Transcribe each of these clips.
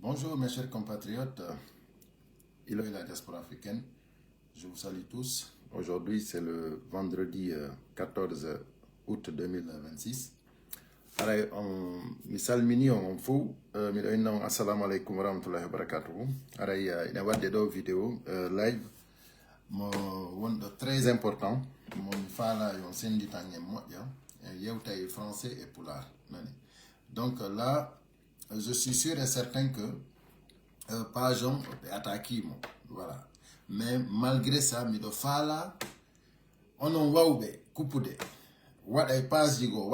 Bonjour mes chers compatriotes, Ilo et la diaspora africaine, je vous salue tous. Aujourd'hui c'est le vendredi 14 août 2026. Alors, mi salmini on fou, mi ɗo inna on assalamu aleykum wa rahmatullahi wa barakatuhu. Alors, ina wadde ɗo vidéo live mo wonɗo très important, mo mi faala yon senditan en moƴƴa, yewta e français et pulaar. Donc là, je suis sûr et certain que page on peut attaquer, voilà. Mais malgré ça, mi do fala on wawbe coupude what ay page digo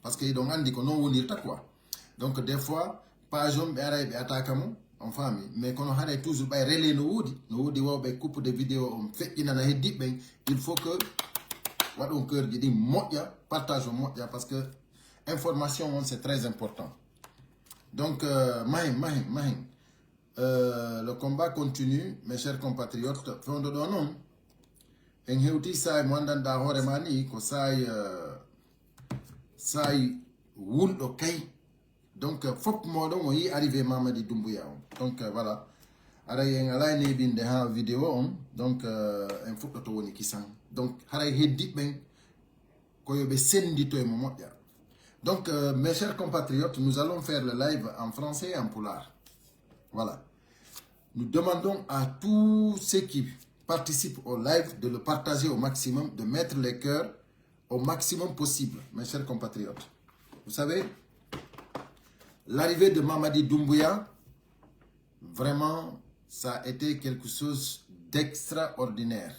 parce que donc andi ko non wonirta quoi. Donc des fois page on be ara be attaque mo on fami mais kono hada toujours bay relais no wodi wawbe coupude vidéo on feƴƴina na heddi ben il faut que wadon cœur di moƴƴa partage moƴƴa parce que information c'est très important. Donc mahim le combat continue, mes chers compatriotes. Fondo do non en hewti say mo andanda hoore mani ko say wulɗo kay. Donc fop moɗon o yi arrivé Mamadi Doumbouya on. Donc voilà, aray en ala nebinde ha vidéo on. Donc en fuɗɗoto woni kisan. Donc haray heddiɓɓen ko yoɓe sendito e mo moƴƴa. Donc mes chers compatriotes, nous allons faire le live en français et en pulaar. Voilà. Nous demandons à tous ceux qui participent au live de le partager au maximum, de mettre les cœurs au maximum possible, mes chers compatriotes. Vous savez, l'arrivée de Mamadi Doumbouya, vraiment, ça a été quelque chose d'extraordinaire.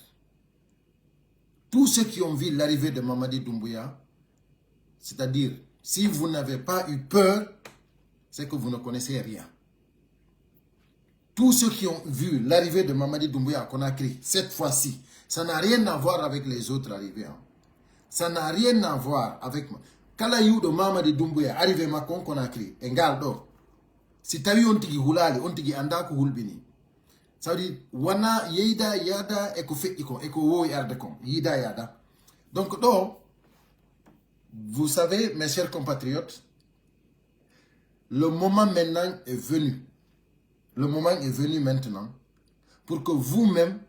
Tous ceux qui ont vu l'arrivée de Mamadi Doumbouya, c'est-à-dire, si vous n'avez pas eu peur, c'est que vous ne connaissez rien. Tous ceux qui ont vu l'arrivée de Mamadi Doumbouya à Conakry, cette fois-ci, ça n'a rien à voir avec les autres arrivées. Hein. Ça n'a rien à voir avec... Kala yu de Mamadi Doumbouya arrivé à Conakry, engaldo. Si tu as eu un tigi hulali, un tigi andaku hulbini. Ça veut dire, wana yida yada eko fe iko wo yardekon, yida yada. Donc, vous savez, mes chers compatriotes, le moment maintenant est venu. Le moment est venu maintenant pour que vous-même,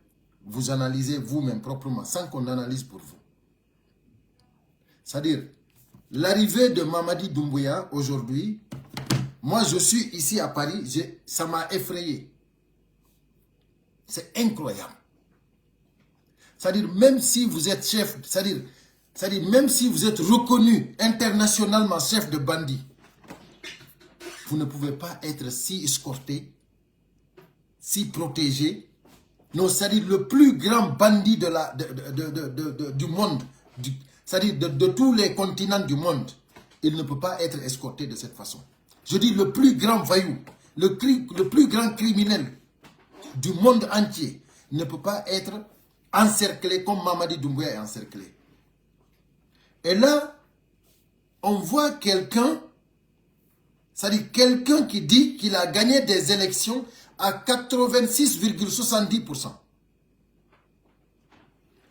vous analysez vous-même proprement, sans qu'on analyse pour vous. C'est-à-dire, l'arrivée de Mamadi Doumbouya aujourd'hui, moi je suis ici à Paris, ça m'a effrayé. C'est incroyable. C'est-à-dire, même si vous êtes chef, c'est-à-dire, même si vous êtes reconnu internationalement chef de bandit, vous ne pouvez pas être si escorté, si protégé. Non, c'est-à-dire le plus grand bandit du monde, c'est-à-dire de tous les continents du monde, il ne peut pas être escorté de cette façon. Je dis le plus grand voyou, le plus grand criminel du monde entier ne peut pas être encerclé comme Mamadi Doumbouya est encerclé. Et là, on voit quelqu'un, c'est-à-dire quelqu'un qui dit qu'il a gagné des élections à 86,70%.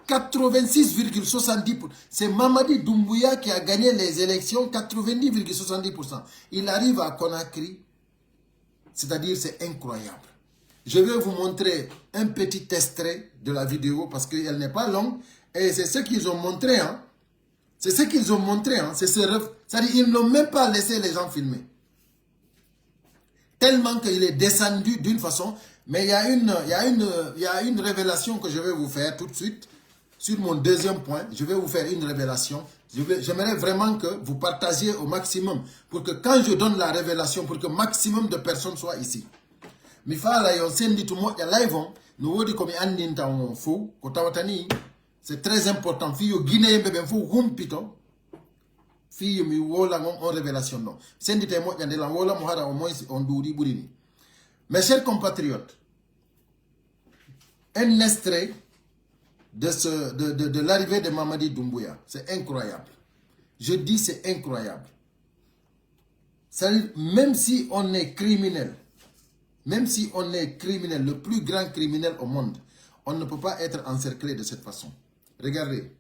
86,70%. C'est Mamadi Doumbouya qui a gagné les élections 90,70%. Il arrive à Conakry, c'est-à-dire c'est incroyable. Je vais vous montrer un petit extrait de la vidéo parce qu'elle n'est pas longue et c'est ce qu'ils ont montré. Hein. C'est ce qu'ils ont montré. Hein. C'est-à-dire ils n'ont même pas laissé les gens filmer. Tellement qu'il est descendu d'une façon. Mais il y a une révélation que je vais vous faire tout de suite. Sur mon deuxième point, je vais vous faire une révélation. J'aimerais vraiment que vous partagiez au maximum. Pour que quand je donne la révélation, pour que maximum de personnes soient ici. C'est très important. Fille mi wola on révélation non. Sendite mo yande la wola mo hara au moins on douri burini. Mes chers compatriotes, un extrait de l'arrivée de Mamadi Doumbouya, c'est incroyable. Je dis c'est incroyable. Même si on est criminel, le plus grand criminel au monde, on ne peut pas être encerclé de cette façon. Regardez.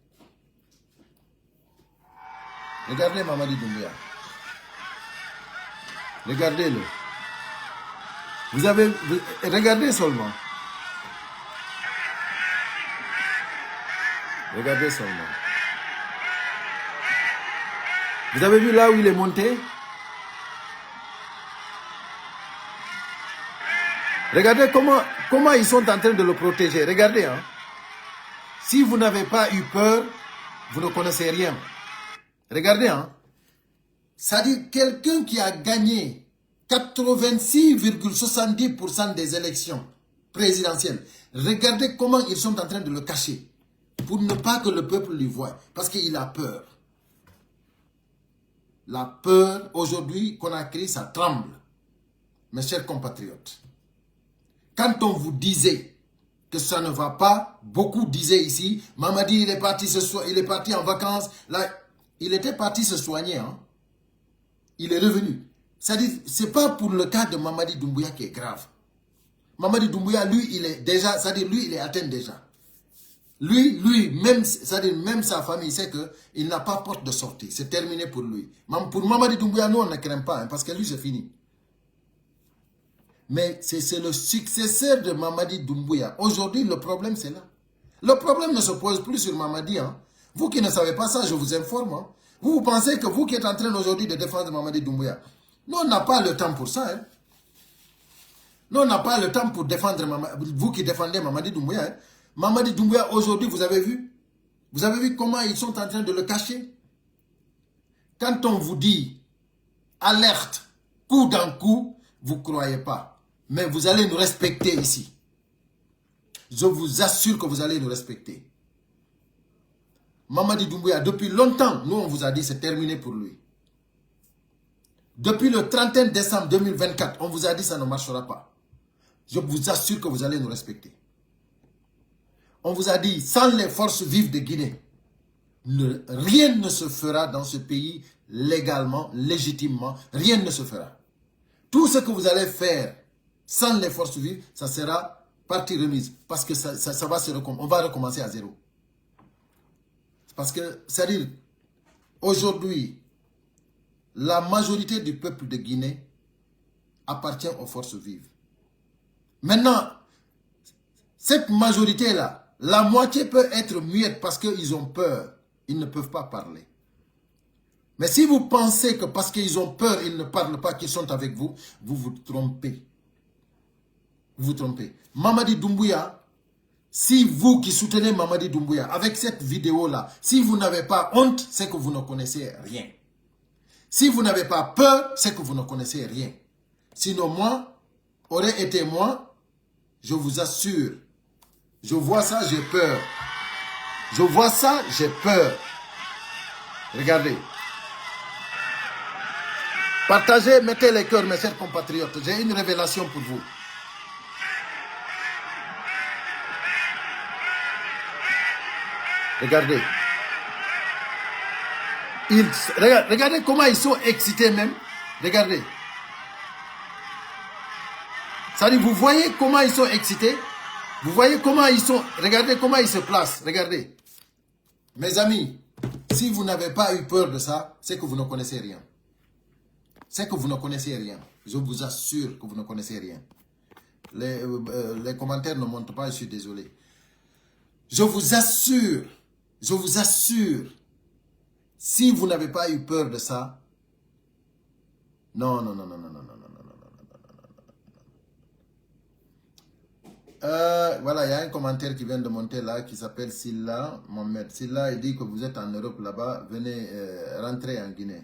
Regardez Mamadi Doumbouya. Regardez-le. Regardez seulement. Regardez seulement. Vous avez vu là où il est monté? Regardez comment ils sont en train de le protéger. Regardez. Hein. Si vous n'avez pas eu peur, vous ne connaissez rien. Regardez. Hein. Ça dit quelqu'un qui a gagné 86,70% des élections présidentielles. Regardez comment ils sont en train de le cacher. Pour ne pas que le peuple lui voie. Parce qu'il a peur. La peur, aujourd'hui, Conakry, ça tremble. Mes chers compatriotes. Quand on vous disait que ça ne va pas, beaucoup disaient ici, Mamadi, il est parti il est parti en vacances. Là, il était parti se soigner. Hein. Il est revenu. C'est-à-dire, ce n'est pas pour le cas de Mamadi Doumbouya qui est grave. Mamadi Doumbouya, lui, il est déjà, c'est-à-dire, lui, il est atteint déjà. Lui, même, c'est-à-dire, même sa famille sait qu'il n'a pas porte de sortie. C'est terminé pour lui. Pour Mamadi Doumbouya, nous, on ne craint pas, hein, parce que lui, c'est fini. Mais c'est le successeur de Mamadi Doumbouya. Aujourd'hui, le problème, c'est là. Le problème ne se pose plus sur Mamadi. Hein. Vous qui ne savez pas ça, je vous informe. Hein. Vous pensez que vous qui êtes en train aujourd'hui de défendre Mamadi Doumbouya, nous, on n'a pas le temps pour ça. Hein. Nous, on n'a pas le temps pour défendre vous qui défendez Mamadi Doumbouya. Hein. Mamadi Doumbouya, aujourd'hui, vous avez vu? Vous avez vu comment ils sont en train de le cacher? Quand on vous dit alerte, coup dans coup, vous ne croyez pas. Mais vous allez nous respecter ici. Je vous assure que vous allez nous respecter. Mamadi Doumbouya, depuis longtemps, nous on vous a dit c'est terminé pour lui. Depuis le 31 décembre 2024, on vous a dit ça ne marchera pas. Je vous assure que vous allez nous respecter. On vous a dit, sans les forces vives de Guinée, rien ne se fera dans ce pays légalement, légitimement, rien ne se fera. Tout ce que vous allez faire sans les forces vives, ça sera partie remise. Parce que ça va on va recommencer à zéro. Parce que, c'est-à-dire, aujourd'hui, la majorité du peuple de Guinée appartient aux forces vives. Maintenant, cette majorité-là, la moitié peut être muette parce qu'ils ont peur. Ils ne peuvent pas parler. Mais si vous pensez que parce qu'ils ont peur, ils ne parlent pas, qu'ils sont avec vous, vous vous trompez. Vous vous trompez. Mamadi Doumbouya, si vous qui soutenez Mamadi Doumbouya, avec cette vidéo-là, si vous n'avez pas honte, c'est que vous ne connaissez rien. Si vous n'avez pas peur, c'est que vous ne connaissez rien. Sinon, moi, aurait été moi, je vous assure, je vois ça, j'ai peur. Je vois ça, j'ai peur. Regardez. Partagez, mettez les cœurs, mes chers compatriotes. J'ai une révélation pour vous. Regardez. Regardez comment ils sont excités même. Regardez. Ça dit, vous voyez comment ils sont excités? Vous voyez comment ils sont... Regardez comment ils se placent. Regardez. Mes amis, si vous n'avez pas eu peur de ça, c'est que vous ne connaissez rien. C'est que vous ne connaissez rien. Je vous assure que vous ne connaissez rien. Les commentaires ne montrent pas, je suis désolé. Je vous assure, si vous n'avez pas eu peur de ça, non. Voilà, il y a un commentaire qui vient de monter là, qui s'appelle Silla Mohamed. Silla, il dit que vous êtes en Europe là-bas, venez rentrer en Guinée.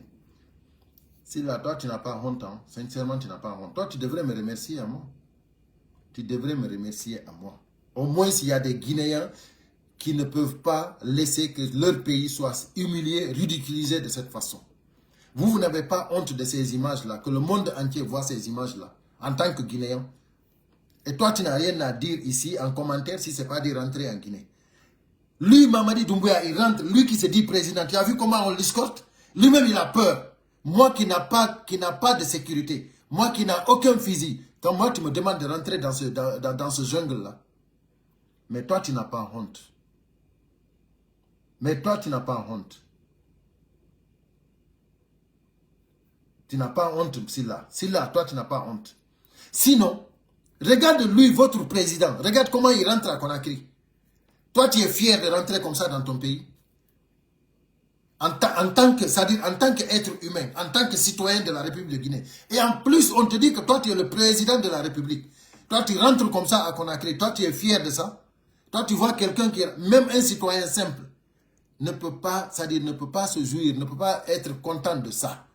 Silla, toi tu n'as pas honte, hein? Sincèrement tu n'as pas honte. Toi tu devrais me remercier à moi. Tu devrais me remercier à moi. Au moins s'il y a des Guinéens qui ne peuvent pas laisser que leur pays soit humilié, ridiculisé de cette façon. Vous n'avez pas honte de ces images-là, que le monde entier voit ces images-là, en tant que Guinéen. Et toi, tu n'as rien à dire ici en commentaire si ce n'est pas de rentrer en Guinée. Lui, Mamadi Doumbouya, il rentre, lui qui se dit président, tu as vu comment on l'escorte? Lui-même, il a peur. Moi qui n'a pas de sécurité, moi qui n'a aucun fusil, quand moi tu me demandes de rentrer dans ce jungle-là. Mais toi, tu n'as pas honte. Mais toi, tu n'as pas honte. Tu n'as pas honte, Silla. Silla, toi, tu n'as pas honte. Sinon, Regarde lui, votre président. Regarde comment il rentre à Conakry. Toi, tu es fier de rentrer comme ça dans ton pays. En tant qu'être humain, en tant que citoyen de la République de Guinée. Et en plus, on te dit que toi, tu es le président de la République. Toi, tu rentres comme ça à Conakry. Toi, tu es fier de ça. Toi, tu vois quelqu'un qui est, même un citoyen simple, ne peut pas, ne peut pas se jouir, ne peut pas être content de ça.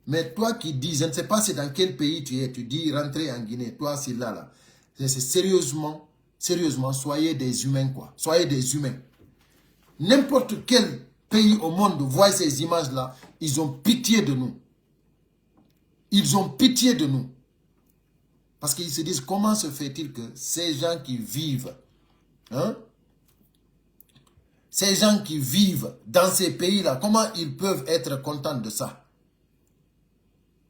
Mais toi qui dis, je ne sais pas c'est dans quel pays tu es, tu dis rentrer en Guinée, toi c'est là. C'est sérieusement, soyez des humains quoi. Soyez des humains. N'importe quel pays au monde voit ces images-là, ils ont pitié de nous. Ils ont pitié de nous. Parce qu'ils se disent, comment se fait-il que ces gens qui vivent, ces gens qui vivent dans ces pays-là, comment ils peuvent être contents de ça?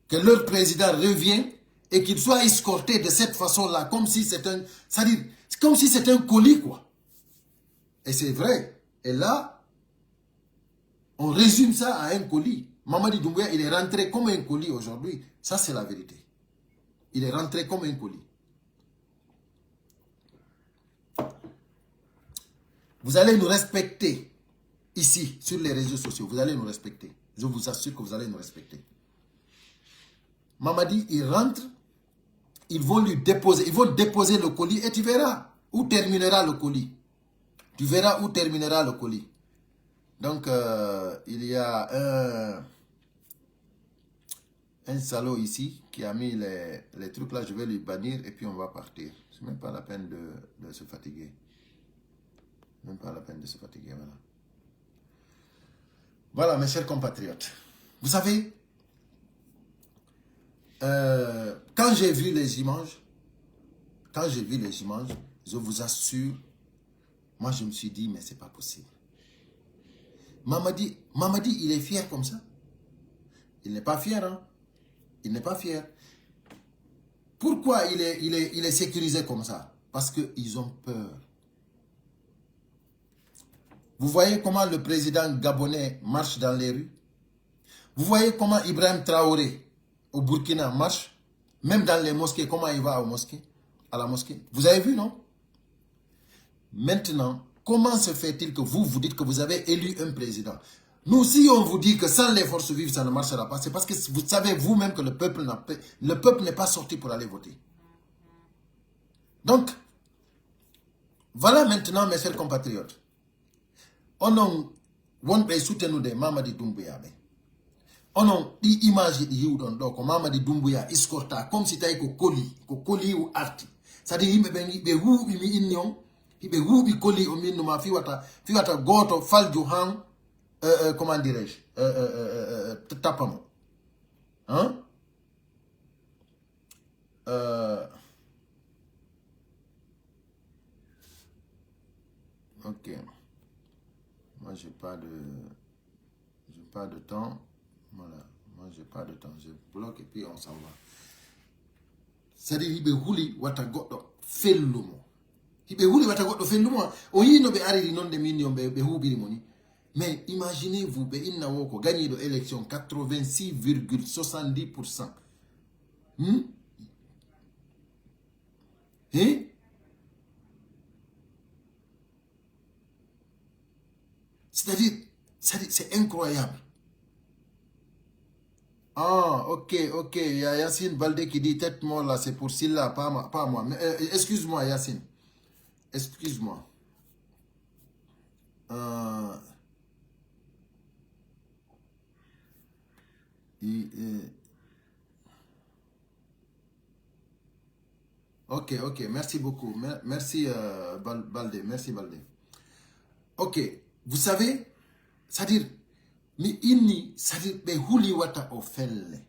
Que leur président revienne et qu'il soit escorté de cette façon-là, comme si c'est un, c'est-à-dire, comme si c'était un colis, quoi. Et c'est vrai. Et là, on résume ça à un colis. Mamadi Doumbouya, il est rentré comme un colis aujourd'hui. Ça, c'est la vérité. Il est rentré comme un colis. Vous allez nous respecter ici, sur les réseaux sociaux. Vous allez nous respecter. Je vous assure que vous allez nous respecter. Mamadi, il rentre, ils vont lui déposer, ils vont déposer le colis et tu verras où terminera le colis. Tu verras où terminera le colis. Donc, il y a un salaud ici qui a mis les trucs là. Je vais lui bannir et puis on va partir. C'est même pas la peine de se fatiguer. Même pas la peine de se fatiguer, voilà. Voilà, mes chers compatriotes. Vous savez, quand j'ai vu les images, je vous assure, moi je me suis dit, mais c'est pas possible. Mamadi, il est fier comme ça. Il n'est pas fier, hein. Il n'est pas fier. Pourquoi il est sécurisé comme ça? Parce qu'ils ont peur. Vous voyez comment le président gabonais marche dans les rues? Vous voyez comment Ibrahim Traoré au Burkina marche? Même dans les mosquées, comment il va à la mosquée? Vous avez vu, non? Maintenant, comment se fait-il que vous dites que vous avez élu un président? Nous, si on vous dit que sans les forces vives, ça ne marchera pas, c'est parce que vous savez vous-même que le peuple n'est pas sorti pour aller voter. Donc, voilà maintenant, mes chers compatriotes. On a soutenu de Mamadi Doumbouya. On a dit image de Hiudon, donc Mamadi Doumbouya escorta comme si tu colis ou arti. C'est-à-dire, il be colis au min ma fiwata goto falju han comment dirais-je tapamo. Hein? Ok. Moi, j'ai pas de temps. Voilà. Moi, j'ai pas de temps. Je bloque et puis on s'en va. C'est-à-dire, il be huli wata goto fellumo. Il huli wata goto fellumo. Oyi no be ari non de minio be hubiri moni. Mais imaginez-vous, be inna woko gagné de élection 86,70%. Hein? C'est-à-dire, c'est incroyable. Ah, ok. Il y a Yacine Baldé qui dit tête mort là, c'est pour Silla, pas moi. Excuse-moi, Yacine. Excuse-moi. Ok, merci beaucoup. Merci Baldé, merci Baldé. Ok, vous savez, c'est-à-dire, mi inni, c'est-à-dire, be huli wata o felle.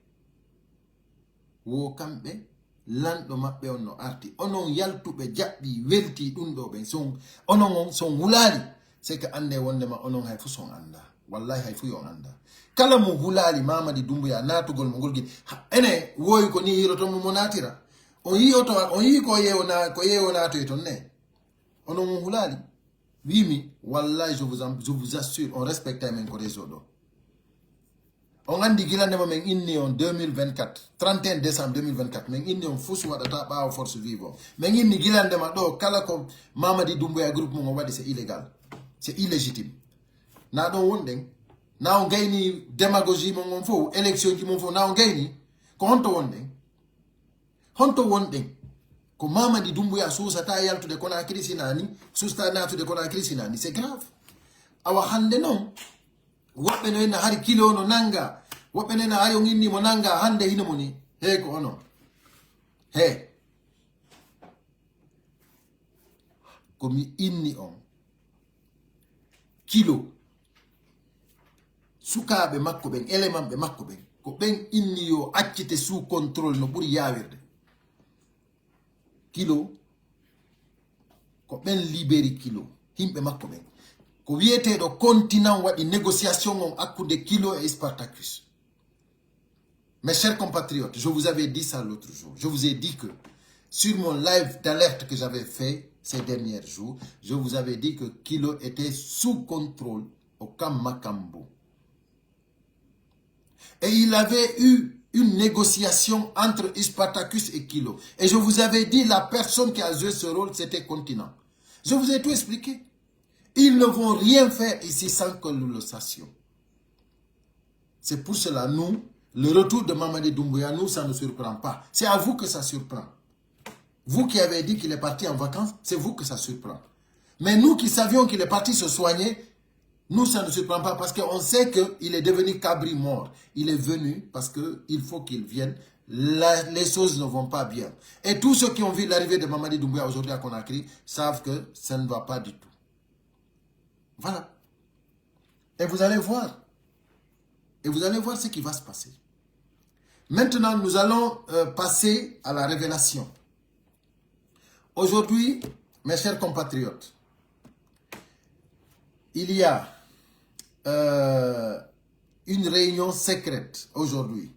Wo kambe, lando mabbe onno arti. Onon yaltube jabbi, welti dundo ben son, onon son wulali. C'est que ande wonde ma onon hay fu son anda. Wallahi hay fu yon anda. Kala mo hulali Mamadi Doumbouya natugol mo golgi. Ene, woy ko ni hiroto mo natira. On yi ko yeona to etonne. Onon mo hulali. Oui, wallahi, je vous assure, on respecte même Korezodo. On a dit qu'il y a en 2024, 31 décembre 2024, mais il y a un fou sur la force vivante. Mais il y a un Mamadi Doumbouya groupe, c'est illégal. C'est illégitime. Na don wondeng na on gaini démagogie mon fo élection qui mon fo na on gaini ko honto wondeng ko Mamadi Doumbouya sous ta yaltu de kona krisinani sous ta natu de kona krisinani c'est grave awa hande non woɓɓe no henna hari kilo no nanga woɓɓe nena hari on inni mo nanga hande hino moni he ko ono he komi inni on kilo sukaɓe makko ɓen élément ɓe makko ɓen ko ɓen inni yo accite sous contrôle no ɓuuri yawirde kilo ko ɓen libéri kilo himɓe makko ɓen ko wiyeteɗo continent waɗi négociation on hakkude Kilo et Spartacus. Mes chers compatriotes, je vous avais dit ça l'autre jour. Je vous ai dit que sur mon live d'alerte que j'avais fait ces derniers jours, je vous avais dit que Kilo était sous contrôle au camp Makambo. Et il avait eu une négociation entre Spartacus et Kilo. Et je vous avais dit, la personne qui a joué ce rôle, c'était Continent. Je vous ai tout expliqué. Ils ne vont rien faire ici sans que nous le sachions. C'est pour cela, nous, le retour de Mamadi Doumbouya, nous, ça ne nous surprend pas. C'est à vous que ça surprend. Vous qui avez dit qu'il est parti en vacances, c'est vous que ça surprend. Mais nous qui savions qu'il est parti se soigner, nous, ça ne nous surprend pas parce qu'on sait qu'il est devenu cabri mort. Il est venu parce qu'il faut qu'il vienne. Les choses ne vont pas bien. Et tous ceux qui ont vu l'arrivée de Mamadi Doumbouya aujourd'hui à Conakry savent que ça ne va pas du tout. Voilà. Et vous allez voir. Et vous allez voir ce qui va se passer. Maintenant, nous allons passer à la révélation. Aujourd'hui, mes chers compatriotes, il y a une réunion secrète aujourd'hui.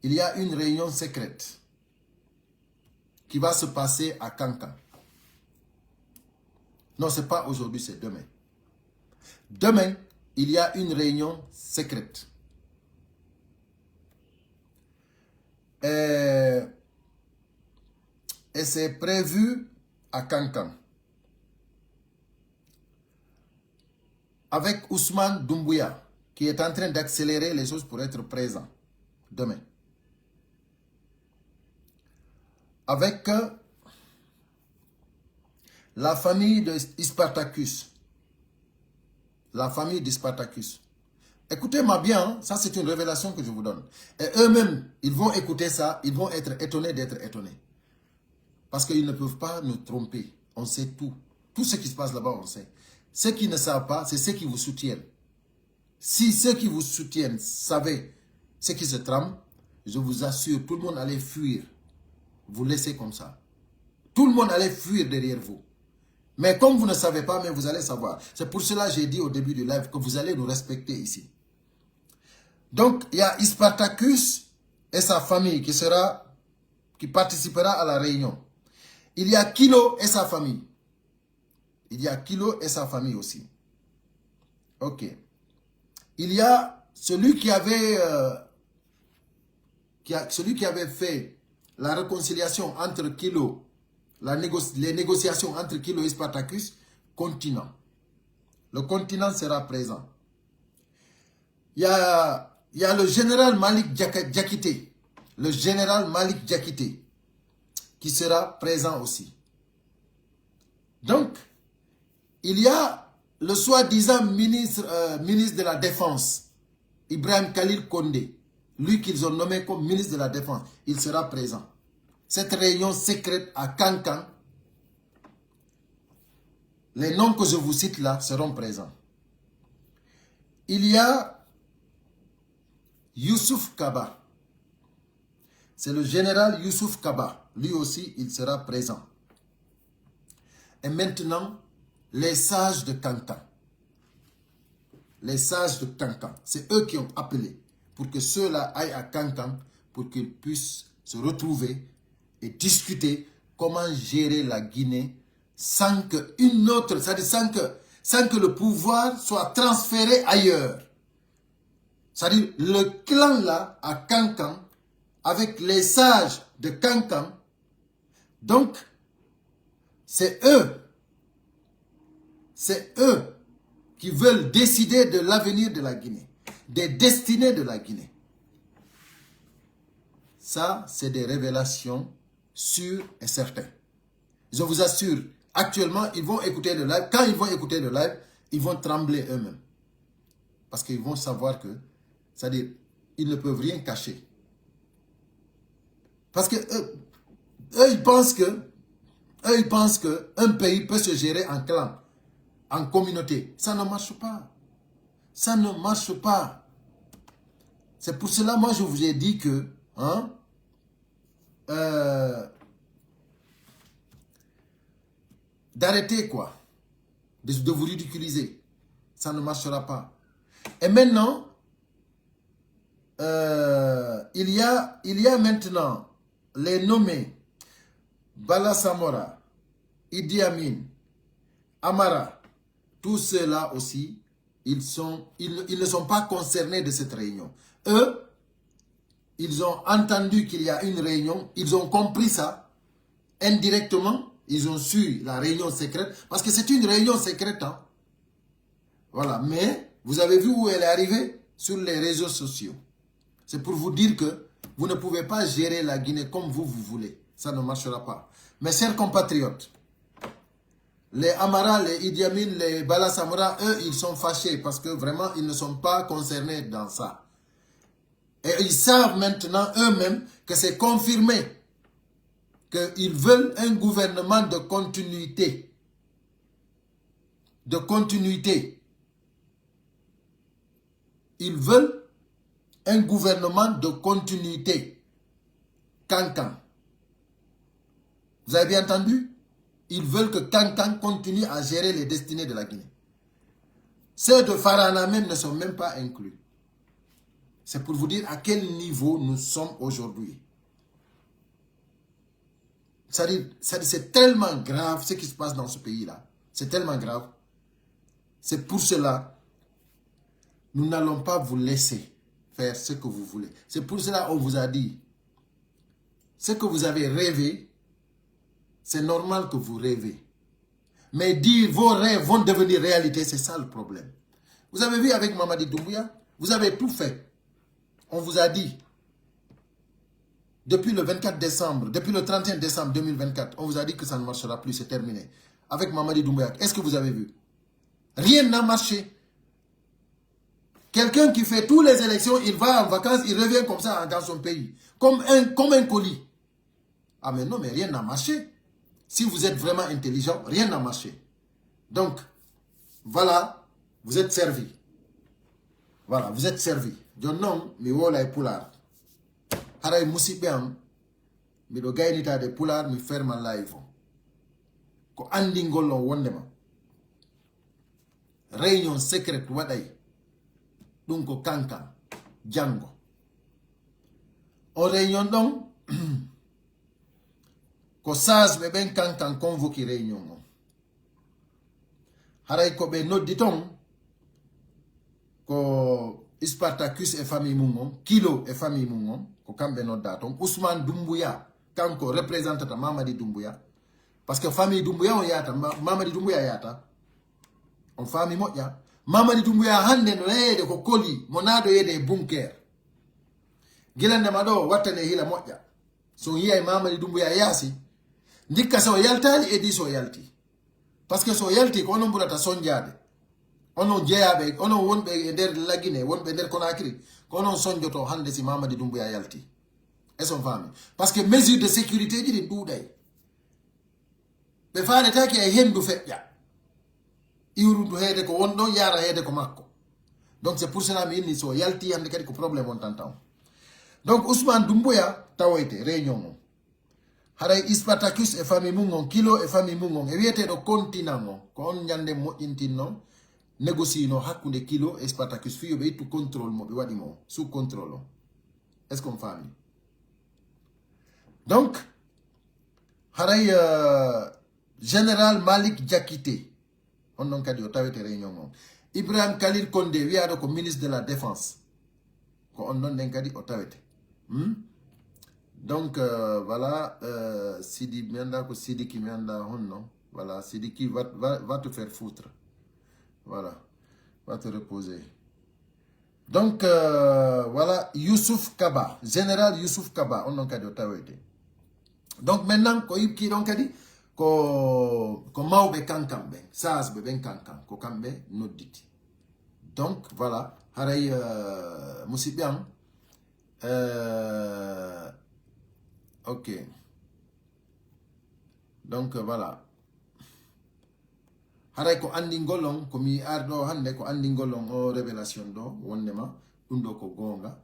Il y a une réunion secrète qui va se passer à Kankan. Non, ce n'est pas aujourd'hui, c'est demain. Demain, il y a une réunion secrète. Et c'est prévu à Kankan. Avec Ousmane Doumbouya, qui est en train d'accélérer les choses pour être présent demain. Avec la famille de Spartacus. La famille de Spartacus. Écoutez-moi bien, hein, ça c'est une révélation que je vous donne. Et eux-mêmes, ils vont écouter ça, ils vont être étonnés d'être étonnés. Parce qu'ils ne peuvent pas nous tromper. On sait tout. Tout ce qui se passe là-bas, on sait. Ceux qui ne savent pas, c'est ceux qui vous soutiennent. Si ceux qui vous soutiennent savaient ce qui se trame, je vous assure, tout le monde allait fuir. Vous laissez comme ça. Tout le monde allait fuir derrière vous. Mais comme vous ne savez pas, mais vous allez savoir. C'est pour cela que j'ai dit au début du live que vous allez nous respecter ici. Donc, il y a Spartacus et sa famille qui participera à la réunion. Il y a Kilo et sa famille. Il y a Kilo et sa famille aussi. Ok. Il y a celui qui avait fait la réconciliation entre Kilo, les négociations entre Kilo et Spartacus, Continent. Le Continent sera présent. Il y a le général Malik Diakité. Le général Malik Diakité qui sera présent aussi. Donc, il y a le soi-disant ministre de la Défense, Ibrahim Khalil Condé, lui qu'ils ont nommé comme ministre de la Défense, il sera présent. Cette réunion secrète à Kankan, les noms que je vous cite là seront présents. Il y a Youssouf Kaba. C'est le général Youssouf Kaba. Lui aussi, il sera présent. Et maintenant, les sages de Kankan. Les sages de Kankan. C'est eux qui ont appelé pour que ceux-là aillent à Kankan pour qu'ils puissent se retrouver et discuter comment gérer la Guinée sans que une autre, c'est-à-dire sans que le pouvoir soit transféré ailleurs. C'est-à-dire, le clan là, à Kankan, avec les sages de Kankan, donc, c'est eux qui veulent décider de l'avenir de la Guinée, des destinées de la Guinée. Ça, c'est des révélations sûres et certaines. Je vous assure, actuellement, ils vont écouter le live. Quand ils vont écouter le live, ils vont trembler eux-mêmes. Parce qu'ils vont savoir que, c'est-à-dire, ils ne peuvent rien cacher. Parce que eux, ils pensent qu'un pays peut se gérer en clan, en communauté. Ça ne marche pas. Ça ne marche pas. C'est pour cela, moi, je vous ai dit que, d'arrêter quoi, de vous ridiculiser. Ça ne marchera pas. Et maintenant, il y a maintenant les nommés Bala Samora, Idi Amin, Amara, tous ceux-là aussi, ils ne sont pas concernés de cette réunion. Eux, ils ont entendu qu'il y a une réunion, ils ont compris ça, indirectement, ils ont su la réunion secrète, parce que c'est une réunion secrète. Hein. Voilà, mais vous avez vu où elle est arrivée? Sur les réseaux sociaux. C'est pour vous dire que vous ne pouvez pas gérer la Guinée comme vous voulez. Ça ne marchera pas. Mes chers compatriotes, les Amara, les Idi Amin, les Bala Samora, eux, ils sont fâchés parce que vraiment, ils ne sont pas concernés dans ça. Et ils savent maintenant eux-mêmes que c'est confirmé qu'ils veulent un gouvernement de continuité. De continuité. Ils veulent un gouvernement de continuité. Kankan. Vous avez bien entendu? Ils veulent que Kankan continue à gérer les destinées de la Guinée. Ceux de Farana même ne sont même pas inclus. C'est pour vous dire à quel niveau nous sommes aujourd'hui. C'est tellement grave ce qui se passe dans ce pays-là. C'est tellement grave. C'est pour cela, nous n'allons pas vous laisser faire ce que vous voulez. C'est pour cela qu'on vous a dit, ce que vous avez rêvé, c'est normal que vous rêvez. Mais dire vos rêves vont devenir réalité, c'est ça le problème. Vous avez vu avec Mamadi Doumbouya, vous avez tout fait. On vous a dit, depuis le 24 décembre, depuis le 31 décembre 2024, on vous a dit que ça ne marchera plus, c'est terminé. Avec Mamadi Doumbouya, est-ce que vous avez vu? Rien n'a marché. Quelqu'un qui fait toutes les élections, il va en vacances, il revient comme ça dans son pays. Comme un colis. Ah mais non, mais rien n'a marché. Si vous êtes vraiment intelligent, rien n'a marché. Donc, voilà, vous êtes servi. Voilà, vous êtes servi. Je nomme mi wola e pular. Haray musibeam, mi do gaynita de pular mi ferma live. Ko andi ngollo wondema. Réunion secrète waday. Donc ko Kankan, Django. En réunion donc, ko sage be ben Kankan convoqué réunion. Haray ko be nodditon ko Spartacus et famille Mungon, Kilo et famille Mungon, ko kambe noddaton, Ousmane Doumbouya, kanko représentata Mamadi Doumbouya. Parce que famille Doumbouya on yata, Mamadi Doumbouya yata. On famille moja. Mamadi Doumbouya hande no yede ko koli, monado yede bunker. Gilande mado watane hila moja. So hiya Mamadi Doumbouya yasi. Ndika so yaltali edi so yalti. Parce que so yalti ko onon burata sonjade. Onon jeyabe, onon wonbe nder la Guinée, wonbe nder Conakry. Ko onon sonjoto hande si Mamadi Doumbouya yalti. Et son famille. Parce que mesure de sécurité di duday. Be faade taki ay hendu feƴƴa. Iwrudu heede ko won ɗon yara heede ko makko. Donc c'est pour cela mi inni so yalti hande kadi ko problème on tantan. Donc Ousmane Doumbouya tawoyte réunion on. Haray Spartacus e famille Mungon, Kilo e famille Mungon e wiyeteɗo continent on ko on ñande moƴƴintinno négociino hakkunde Kilo e Spartacus fi yoɓe ittu contrôle mo ɓe waɗi mo sous contrôle on. Est ce qu'on famille? Donc haray général Malik Diakité on non kadi o tawete réunion on. Ibrahim Khalil Condé wiyaɗo ko ministre de la défense. ko on non den kadi o tawete. Donc voilà, Sidi mianda ko Sidi qui mianda honno. Voilà, Sidi qui va te faire foutre. Voilà, va te reposer. Donc voilà, Youssouf Kaba, général Youssouf Kaba, on non kadi o tawete. Donc maintenant ko yibki don kadi ko mawbe kankambe, saasbe ben kankam ko kambe nodditi. Donc voilà, haray musibiam ok. Donc voilà. Haray ko andi ngolong ko mi ardo hande ko andi ngolong o révélation do wonnema dum do ko gonga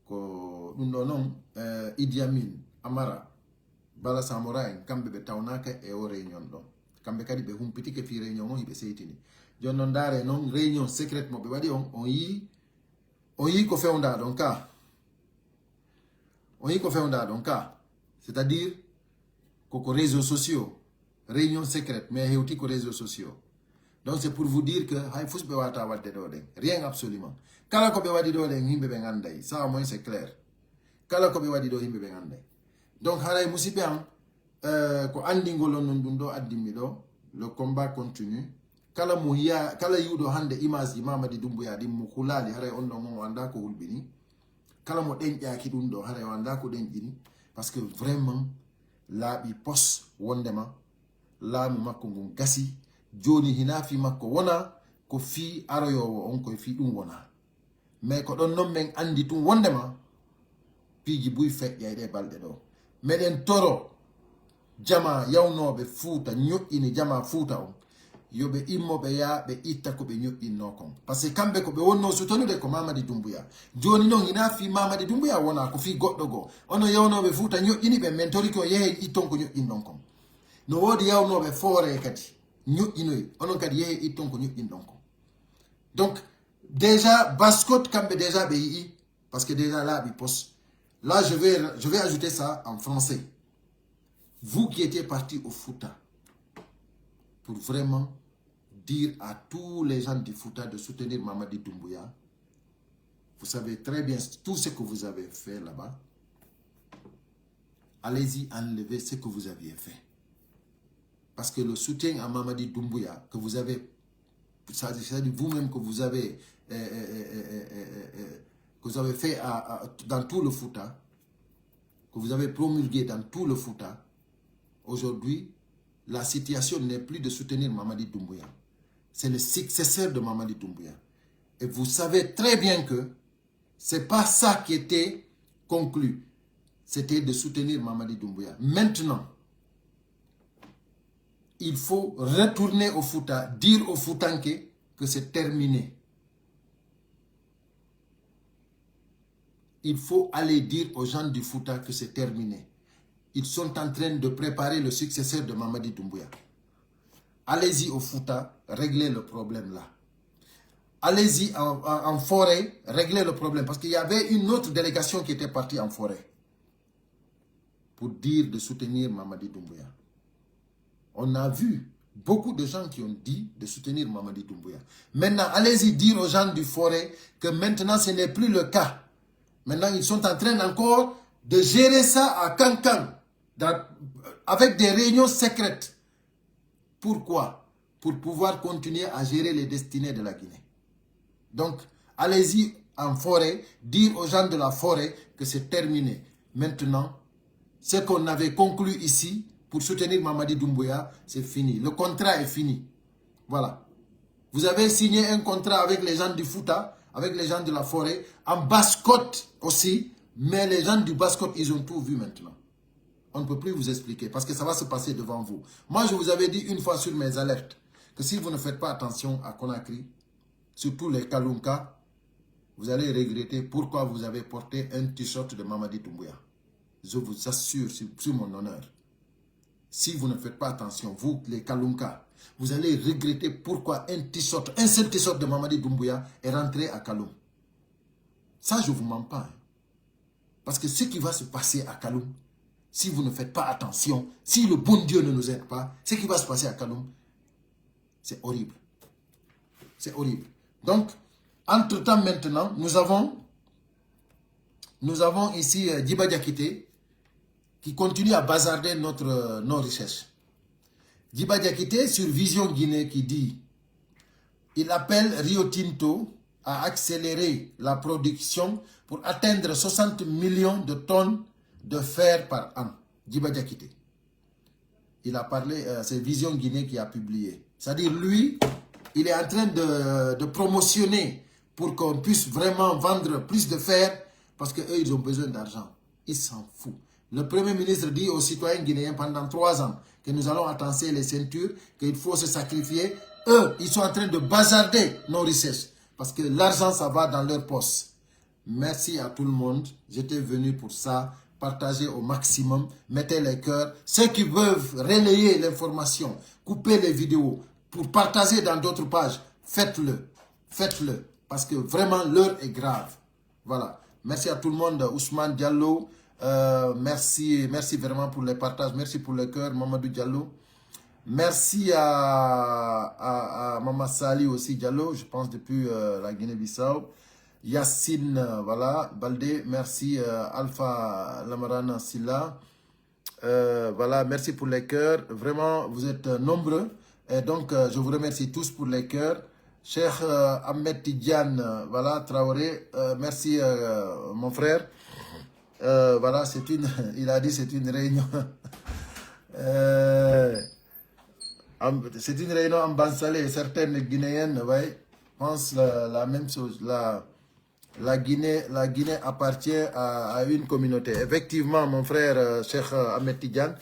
ko dum do non Idi Amin Amara Bala Samouraï kambe be tawnaka e o réunion do kambe kadi be humpiti ke fi réunion o hibe seytini jonnon dare non réunion secrète mo be wadi on yi ko fewnda donc on yi ko fewnda donc c'est-à-dire que réseaux sociaux, réunion secrète, mais aussi que réseaux sociaux. Donc c'est pour vous dire que rien absolument. Kala ko be wadi do den himbe be ngandai, ça au moins c'est clair. Kala ko be wadi do himbe be ngandai. Donc haray musibiam ko andi ngolon non dundo addimi do, le combat continue. Kala muhiya, kala yudo hande image Mamadi Doumbouya dim mu khulali haray on non mo anda ko hulbini. Kala mo denƴaki dum do haray anda ko denƴini parce que vraiment laaɓi pos wondema laamu makko ngun gasi joni hinafi makko wona ko fi aroyowo on koye fi ɗum wona mais ko ɗon non men andi ɗum wondema piiji buy feƴƴayɗe balɗe ɗo meɗen toro jama yawnoɓe Fuuta ñoƴƴini jama Fuuta on yoɓe immoɓe ya ɓe itta ko ɓe ñoƴƴinno kon par ce que kamɓe ko ɓe wonno sutonude ko Mamadi Doumbouya joni noon hina fi Mamadi Doumbouya wona ko fi goɗɗo goo ono yawnoɓe Fuuta ñoƴƴini ɓe men tori ko yehe itton ko ñoƴƴinɗon kon no woodi yawnoɓe Foore kadi ñoƴƴinoyi onon kadi yehe itton ko ñoƴƴinɗon kon donc déjà Baskot kamɓe déjà ɓe yii parce que déjà laaɓi pos là je vais ajouter ça en français vous qui étiez partis au Fouta pour vraiment dire à tous les gens du Fouta de soutenir Mamadi Doumbouya. Vous savez très bien tout ce que vous avez fait là-bas. Allez-y enlever ce que vous aviez fait. Parce que le soutien à Mamadi Doumbouya que vous avez, c'est-à-dire vous-même que vous avez fait dans tout le Fouta, que vous avez promulgué dans tout le Fouta, aujourd'hui, la situation n'est plus de soutenir Mamadi Doumbouya. C'est le successeur de Mamadi Doumbouya. Et vous savez très bien que ce n'est pas ça qui était conclu. C'était de soutenir Mamadi Doumbouya. Maintenant, il faut retourner au Fouta, dire aux Foutanké que c'est terminé. Il faut aller dire aux gens du Fouta que c'est terminé. Ils sont en train de préparer le successeur de Mamadi Doumbouya. Allez-y au Fouta, réglez le problème là. Allez-y en forêt, réglez le problème. Parce qu'il y avait une autre délégation qui était partie en forêt pour dire de soutenir Mamadi Doumbouya. On a vu beaucoup de gens qui ont dit de soutenir Mamadi Doumbouya. Maintenant, allez-y dire aux gens du forêt que maintenant ce n'est plus le cas. Maintenant, ils sont en train encore de gérer ça à Kankan. Avec des réunions secrètes. Pourquoi? Pour pouvoir continuer à gérer les destinées de la Guinée. Donc, allez-y en forêt, dire aux gens de la forêt que c'est terminé. Maintenant, ce qu'on avait conclu ici pour soutenir Mamadi Doumbouya, c'est fini. Le contrat est fini. Voilà. Vous avez signé un contrat avec les gens du Fouta, avec les gens de la forêt, en Basse-Côte aussi, mais les gens du Basse-Côte, ils ont tout vu maintenant. On ne peut plus vous expliquer parce que ça va se passer devant vous. Moi, je vous avais dit une fois sur mes alertes que si vous ne faites pas attention à Conakry, surtout les Kalunka, vous allez regretter pourquoi vous avez porté un t-shirt de Mamadi Doumbouya. Je vous assure sur mon honneur. Si vous ne faites pas attention, vous, les Kalunka, vous allez regretter pourquoi un seul t-shirt de Mamadi Doumbouya est rentré à Kaloum. Ça, je ne vous mens pas. Hein. Parce que ce qui va se passer à Kaloum, si vous ne faites pas attention, si le bon Dieu ne nous aide pas, ce qui va se passer à Kaloum, c'est horrible. C'est horrible. Donc, entre-temps maintenant, nous avons nous avons ici Djiba Diakité qui continue à bazarder nos recherches. Djiba Diakité sur Vision Guinée qui dit, il appelle Rio Tinto à accélérer la production pour atteindre 60 millions de tonnes de fer par an. Djiba Diakité. Il a parlé, c'est Vision Guinée qui a publié. C'est-à-dire, lui, il est en train de promotionner pour qu'on puisse vraiment vendre plus de fer parce qu'eux, ils ont besoin d'argent. Ils s'en foutent. Le Premier ministre dit aux citoyens guinéens pendant 3 ans que nous allons attenser les ceintures, qu'il faut se sacrifier. Eux, ils sont en train de bazarder nos recherches parce que l'argent, ça va dans leur poste. Merci à tout le monde. J'étais venu pour ça. Partagez au maximum. Mettez les cœurs. Ceux qui veulent relayer l'information, couper les vidéos pour partager dans d'autres pages, faites-le. Faites-le. Parce que vraiment, l'heure est grave. Voilà. Merci à tout le monde. Ousmane Diallo. Merci vraiment pour les partages. Merci pour le cœur. Mamadou Diallo. Merci à Mama Sali aussi Diallo, je pense depuis la Guinée-Bissau. Yacine, voilà, Baldé, merci. Alpha Lamarana Silla. Voilà, merci pour les cœurs. Vraiment, vous êtes nombreux. Et donc, je vous remercie tous pour les cœurs. Cheikh Ahmed Tidjane, voilà, Traoré, merci mon frère. Voilà, il a dit c'est une réunion. C'est une réunion en Bansalé. Certaines Guinéennes, ouais, pensent la même chose. La Guinée appartient à une communauté. Effectivement, mon frère Cheikh Ahmed Tidjane,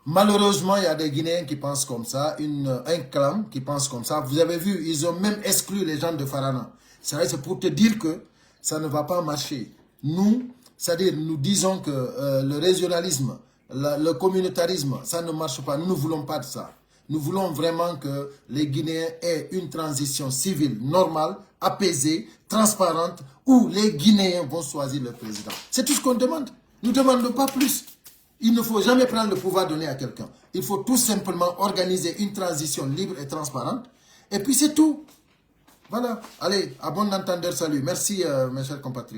malheureusement, il y a des Guinéens qui pensent comme ça, un clan qui pense comme ça. Vous avez vu, ils ont même exclu les gens de Farana. C'est pour te dire que ça ne va pas marcher. Nous, c'est-à-dire, nous disons que le régionalisme, le communautarisme, ça ne marche pas. Nous ne voulons pas de ça. Nous voulons vraiment que les Guinéens aient une transition civile normale, apaisée, transparente, où les Guinéens vont choisir le président. C'est tout ce qu'on demande. Nous ne demandons pas plus. Il ne faut jamais prendre le pouvoir donné à quelqu'un. Il faut tout simplement organiser une transition libre et transparente. Et puis c'est tout. Voilà. Allez, à bon entendeur, salut. Merci mes chers compatriotes.